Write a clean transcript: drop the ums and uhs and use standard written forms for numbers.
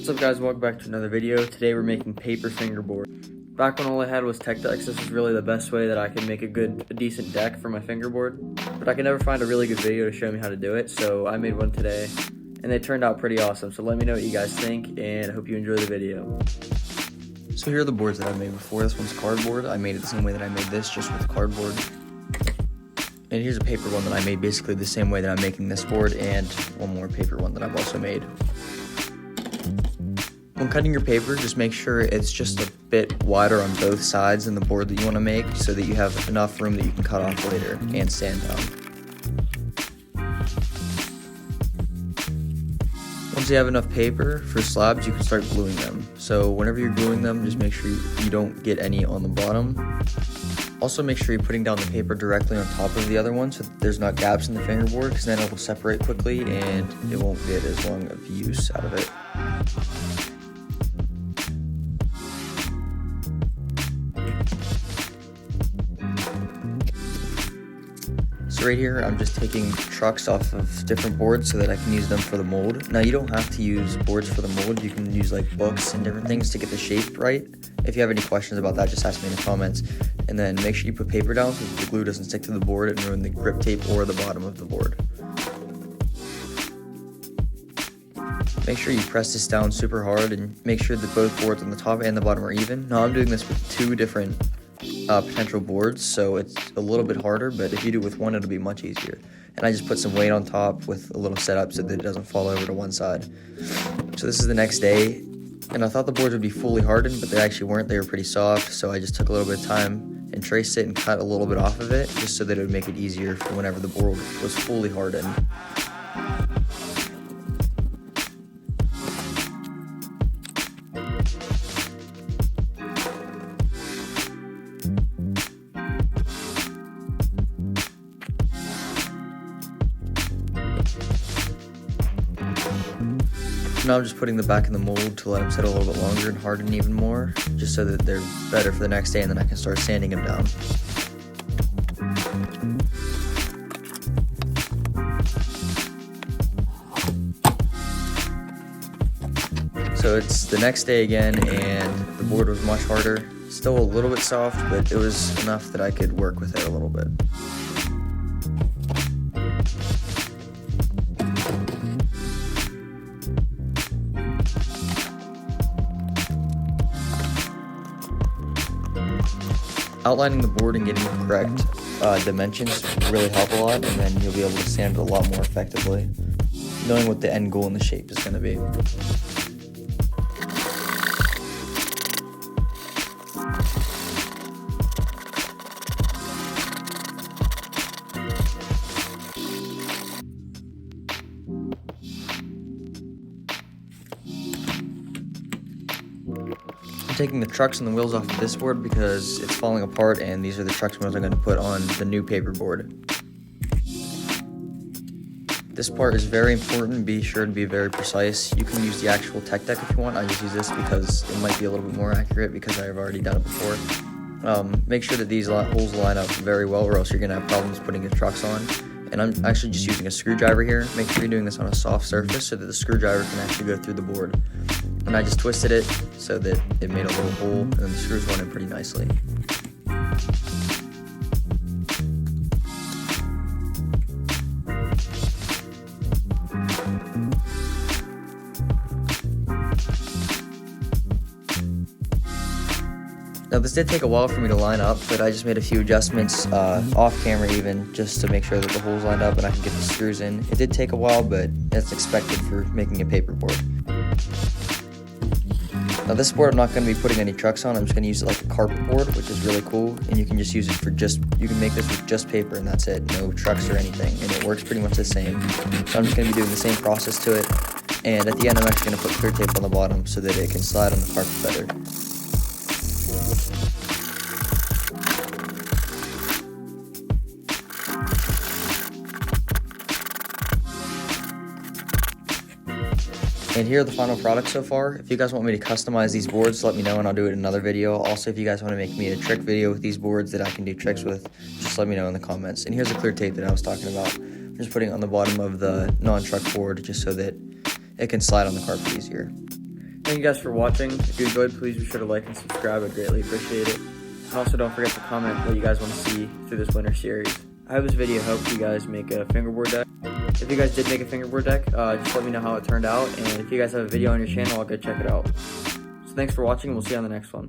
What's up guys, welcome back to another video. Today we're making paper fingerboard. Back when all I had was tech decks, this was really the best way that I could make a decent deck for my fingerboard. But I could never find a really good video to show me how to do it, so I made one today. And they turned out pretty awesome, so let me know what you guys think, and I hope you enjoy the video. So here are the boards that I made before. This one's cardboard. I made it the same way that I made this, just with cardboard. And here's a paper one that I made basically the same way that I'm making this board, and one more paper one that I've also made. When cutting your paper, just make sure it's just a bit wider on both sides in the board that you want to make so that you have enough room that you can cut off later and sand down. Once you have enough paper for slabs, you can start gluing them. So whenever you're gluing them, just make sure you don't get any on the bottom. Also make sure you're putting down the paper directly on top of the other one so that there's not gaps in the fingerboard, because then it will separate quickly and it won't get as long of use out of it. So right here, I'm just taking trucks off of different boards so that I can use them for the mold. Now you don't have to use boards for the mold, you can use like books and different things to get the shape right. If you have any questions about that, just ask me in the comments. And then make sure you put paper down so that the glue doesn't stick to the board and ruin the grip tape or the bottom of the board. Make sure you press this down super hard and make sure that both boards on the top and the bottom are even. Now I'm doing this with two different potential boards, so it's a little bit harder, but if you do it with one, it'll be much easier. And I just put some weight on top with a little setup so that it doesn't fall over to one side. So this is the next day, and I thought the boards would be fully hardened, but they actually weren't. They were pretty soft, so I just took a little bit of time and traced it and cut a little bit off of it, just so that it would make it easier for whenever the board was fully hardened. Now I'm just putting the back in the mold to let them sit a little bit longer and harden even more, just so that they're better for the next day, and then I can start sanding them down. So it's the next day again, and the board was much harder. Still a little bit soft, but it was enough that I could work with it a little bit. Outlining the board and getting the correct dimensions really help a lot, and then you'll be able to sand it a lot more effectively, knowing what the end goal and the shape is going to be. I'm taking the trucks and the wheels off of this board because it's falling apart, and these are the trucks wheels I'm going to put on the new paper board. This part is very important. Be sure to be very precise. You can use the actual tech deck if you want. I just use this because it might be a little bit more accurate because I've already done it before. Make sure that these holes line up very well, or else you're going to have problems putting your trucks on. And I'm actually just using a screwdriver here. Make sure you're doing this on a soft surface so that the screwdriver can actually go through the board. And I just twisted it so that it made a little hole, and then the screws went in pretty nicely. Now this did take a while for me to line up, but I just made a few adjustments off camera even, just to make sure that the holes lined up and I can get the screws in. It did take a while, but that's expected for making a paper board. Now this board I'm not going to be putting any trucks on. I'm just going to use it like a carpet board, which is really cool, and you can just use it for you can make this with just paper and that's it, no trucks or anything, and it works pretty much the same. So I'm just going to be doing the same process to it, and at the end I'm actually going to put clear tape on the bottom so that it can slide on the carpet better. And here are the final products so far. If you guys want me to customize these boards, let me know and I'll do it in another video. Also, if you guys want to make me a trick video with these boards that I can do tricks with, just let me know in the comments. And here's the clear tape that I was talking about. I'm just putting it on the bottom of the non-truck board just so that it can slide on the carpet easier. Thank you guys for watching. If you enjoyed, please be sure to like and subscribe. I'd greatly appreciate it. And also don't forget to comment what you guys want to see through this winter series. I hope this video helped you guys make a fingerboard deck. If you guys did make a fingerboard deck, just let me know how it turned out. And if you guys have a video on your channel, I'll go check it out. So thanks for watching, and we'll see you on the next one.